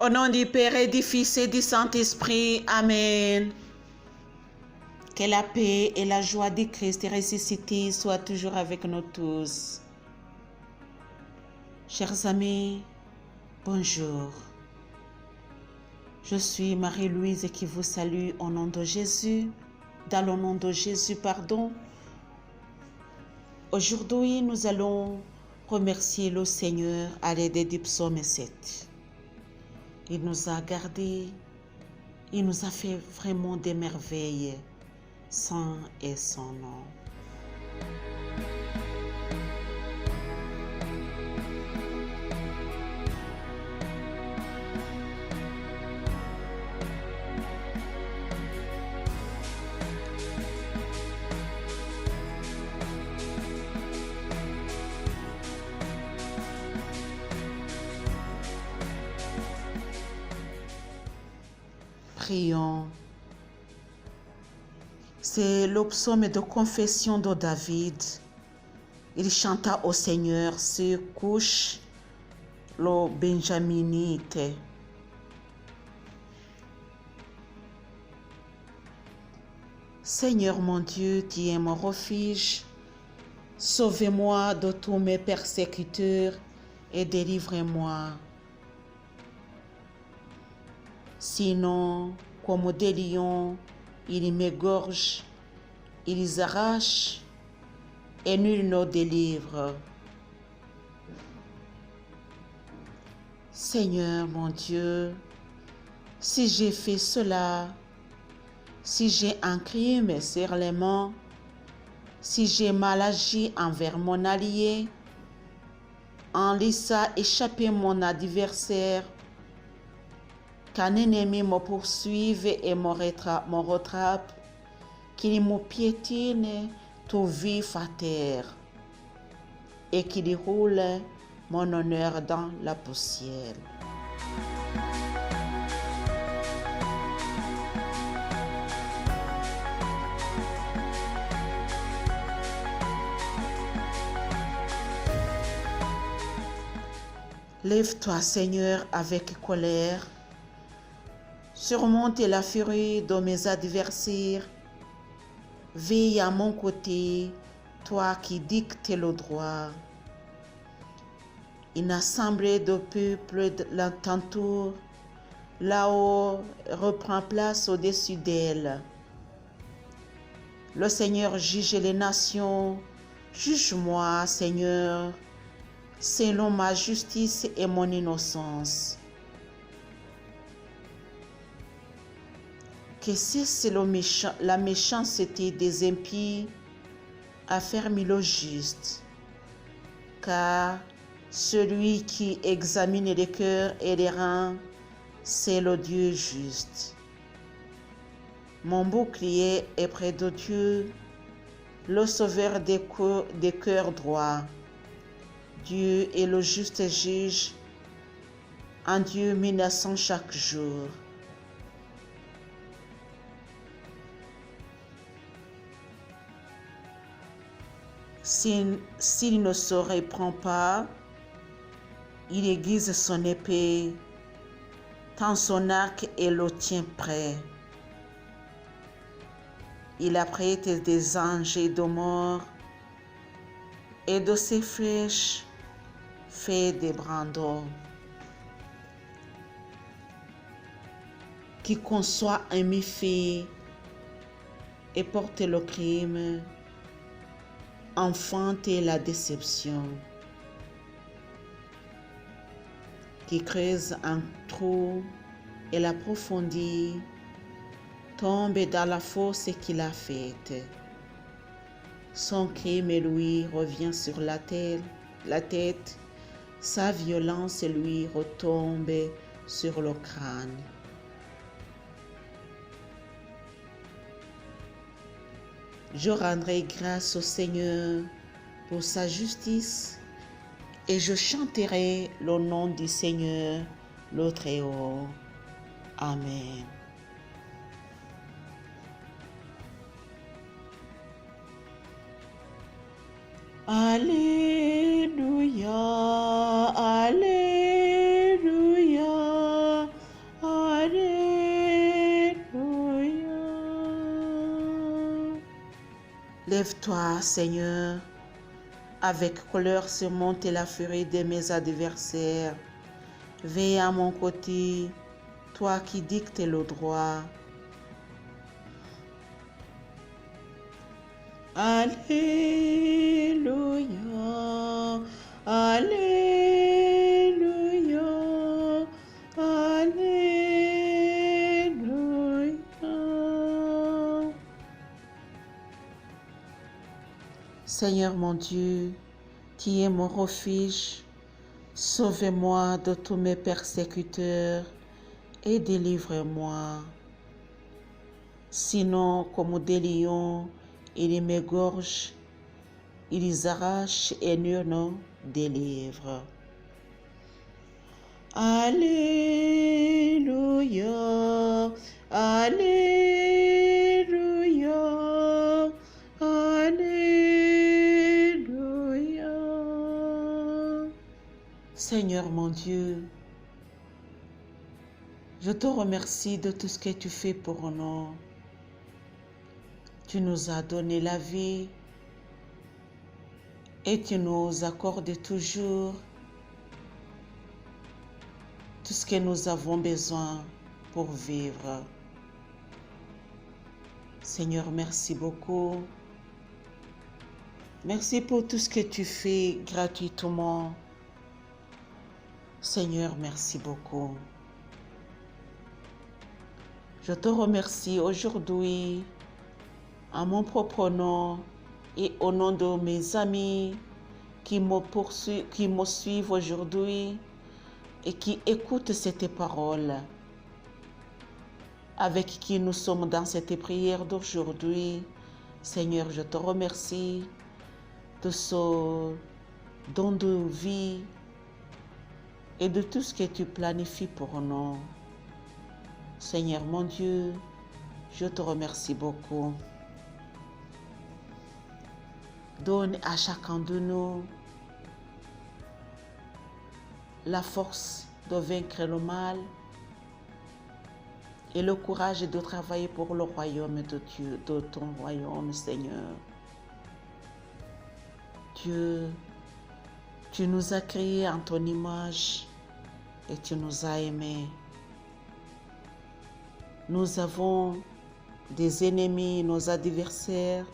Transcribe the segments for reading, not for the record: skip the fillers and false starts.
Au nom du Père et du Fils et du Saint-Esprit. Amen. Que la paix et la joie du Christ ressuscité soient toujours avec nous tous. Chers amis, bonjour. Je suis Marie-Louise qui vous salue au nom de Jésus, dans le nom de Jésus, pardon. Aujourd'hui, nous allons remercier le Seigneur à l'aide du psaume 7. Il nous a gardés, il nous a fait vraiment des merveilles. Saint est son nom. Prions. C'est le psaume de confession de David. Il chanta au Seigneur sur couche le Benjaminite. Seigneur mon Dieu, tu es mon refuge. Sauvez-moi de tous mes persécuteurs et délivrez-moi. Sinon, comme des lions, ils m'égorgent, ils arrachent et nul ne délivre. Seigneur mon Dieu, si j'ai fait cela, si j'ai un crime sur les mains, si j'ai mal agi envers mon allié, en laissant échapper mon adversaire, qu'un ennemi me poursuive et me rattrape, qu'il me piétine tout vif à terre et qu'il roule mon honneur dans la poussière. Lève-toi, Seigneur, avec colère. Surmonte la furie de mes adversaires. Veille à mon côté, toi qui dictes le droit. Une assemblée de peuples l'entoure. Là-haut reprend place au-dessus d'elle. Le Seigneur juge les nations. Juge-moi, Seigneur, selon ma justice et mon innocence. Que cesse la méchanceté des impies, affermis le juste, car celui qui examine les cœurs et les reins, c'est le Dieu juste. Mon bouclier est près de Dieu, le sauveur des cœurs droits. Dieu est le juste juge, un Dieu menaçant chaque jour. S'il ne se reprend pas, il aiguise son épée, tend son arc et le tient prêt. Il apprête des anges de mort et de ses flèches fait des brandons. Qui conçoit un méfait et porte le crime, enfante la déception. Qui creuse un trou et l'approfondit, tombe dans la fosse qu'il a faite. Son crime lui revient sur la tête, sa violence lui retombe sur le crâne. Je rendrai grâce au Seigneur pour sa justice et je chanterai le nom du Seigneur, le Très-Haut. Amen. Alléluia, Alléluia, Lève-toi, Seigneur, avec colère surmonte la furie de mes adversaires. Veille à mon côté, toi qui dictes le droit. Alléluia, Alléluia, Alléluia. Seigneur mon Dieu, qui est mon refuge, sauve-moi de tous mes persécuteurs et délivre-moi. Sinon, comme des lions, ils m'égorgent, ils arrachent et ne nous délivrent. Alléluia, Alléluia, Alléluia. Seigneur mon Dieu, je te remercie de tout ce que tu fais pour nous. Tu nous as donné la vie et tu nous accordes toujours tout ce que nous avons besoin pour vivre. Seigneur, merci beaucoup. Merci pour tout ce que tu fais gratuitement. Seigneur, merci beaucoup. Je te remercie aujourd'hui à mon propre nom et au nom de mes amis qui me suivent aujourd'hui et qui écoutent cette parole, avec qui nous sommes dans cette prière d'aujourd'hui. Seigneur, je te remercie de ce don de vie et de tout ce que tu planifies pour nous. Seigneur mon Dieu, je te remercie beaucoup. Donne à chacun de nous la force de vaincre le mal et le courage de travailler pour le royaume de Dieu, de ton royaume, Seigneur. Dieu, tu nous as créés en ton image et tu nous as aimés. Nous avons des ennemis, nos adversaires,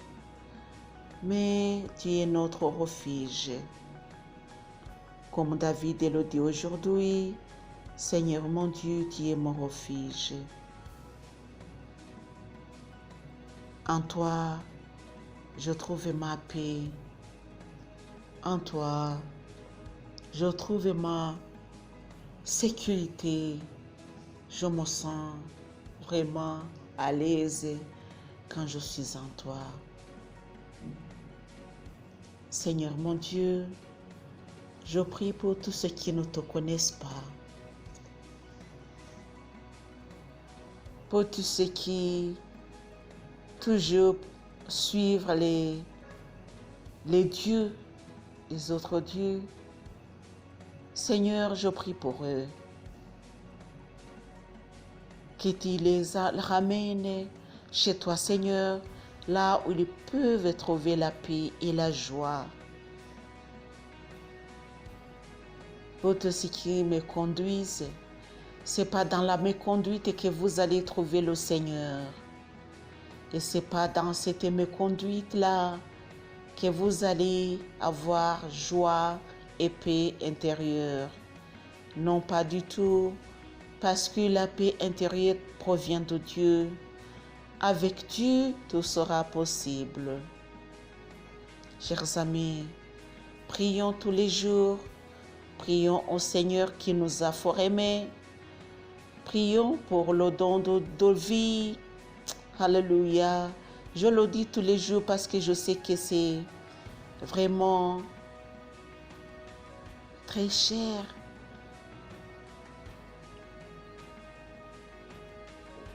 mais tu es notre refuge. Comme David le dit aujourd'hui, Seigneur mon Dieu, tu es mon refuge. En toi, je trouve ma paix. En toi, je trouve ma sécurité. Je me sens vraiment à l'aise quand je suis en toi. Seigneur mon Dieu, je prie pour tous ceux qui ne te connaissent pas, pour tous ceux qui toujours suivent les dieux, les autres dieux. Seigneur, je prie pour eux, que tu les ramènes chez toi, Seigneur, là où ils peuvent trouver la paix et la joie. Pour tous ceux qui me conduisent, ce n'est pas dans la méconduite que vous allez trouver le Seigneur. Et ce n'est pas dans cette méconduite-là que vous allez avoir joie et paix intérieure. Non, pas du tout, parce que la paix intérieure provient de Dieu. Avec Dieu, tout sera possible. Chers amis, prions tous les jours. Prions au Seigneur qui nous a fort aimés. Prions pour le don de vie. Alléluia. Je le dis tous les jours parce que je sais que c'est vraiment très cher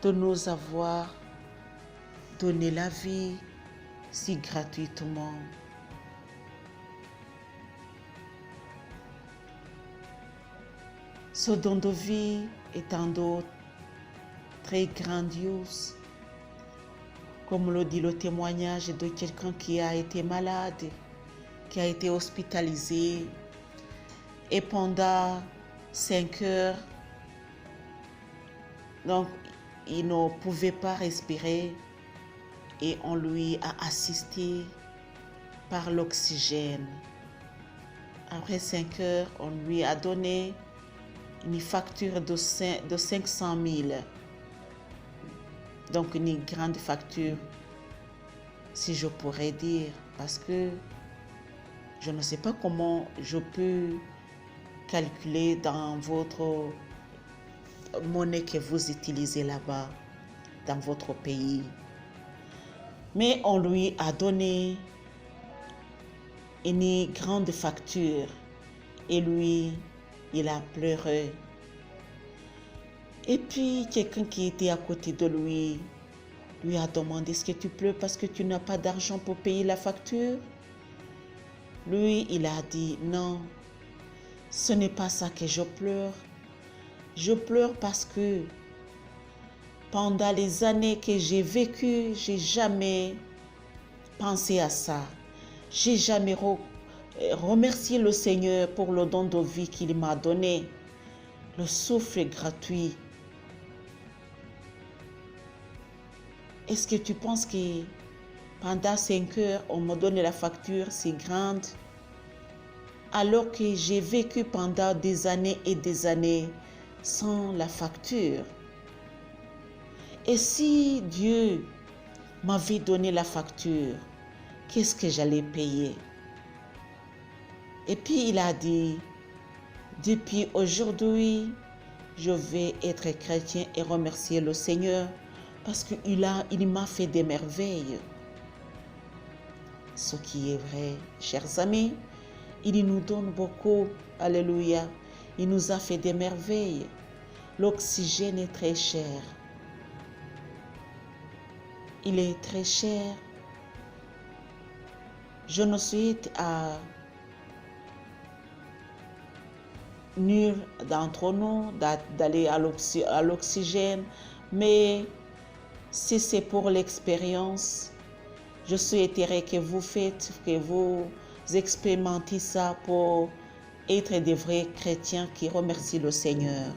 de nous avoir donné la vie si gratuitement. Ce don de vie est un don très grandiose. comme le dit le témoignage de quelqu'un qui a été malade, qui a été hospitalisé, et pendant 5 heures, donc il ne pouvait pas respirer et on lui a assisté par l'oxygène. Après 5 heures, on lui a donné une facture de 500 000. Donc une grande facture, si je pourrais dire, parce que je ne sais pas comment je peux calculer dans votre monnaie que vous utilisez là-bas, dans votre pays. Mais on lui a donné une grande facture et lui, il a pleuré. Et puis quelqu'un qui était à côté de lui a demandé: est-ce que tu pleures parce que tu n'as pas d'argent pour payer la facture? Lui, il a dit: non, ce n'est pas ça que je pleure. Je pleure parce que pendant les années que j'ai vécues, j'ai jamais pensé à ça. J'ai jamais remercié le Seigneur pour le don de vie qu'il m'a donné. Le souffle gratuit. Est-ce que tu penses que pendant 5 heures, on me donne la facture si grande, alors que j'ai vécu pendant des années et des années sans la facture? Et si Dieu m'avait donné la facture, qu'est-ce que j'allais payer? Et puis il a dit: depuis aujourd'hui, je vais être chrétien et remercier le Seigneur parce qu'il m'a fait des merveilles. Ce qui est vrai, chers amis, il nous donne beaucoup. Alléluia. Il nous a fait des merveilles. L'oxygène est très cher. Il est très cher. Je ne souhaite à nul d'entre nous d'aller à l'oxygène, mais si c'est pour l'expérience, je souhaiterais que vous expérimentez ça pour être des vrais chrétiens qui remercient le Seigneur.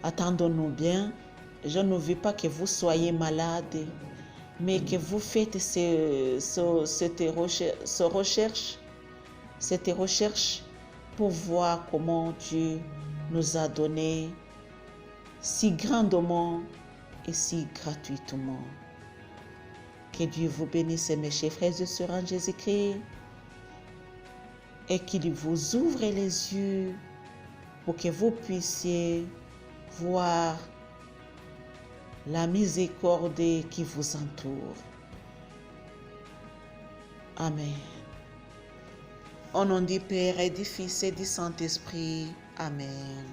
Attendons-nous bien. Je ne veux pas que vous soyez malades, mais que vous faites cette recherche pour voir comment Dieu nous a donné si grandement et si gratuitement. Que Dieu vous bénisse, mes chers frères et sœurs en Jésus-Christ, et qu'il vous ouvre les yeux pour que vous puissiez voir la miséricorde qui vous entoure. Amen. Au nom du Père et du Fils et du Saint-Esprit. Amen.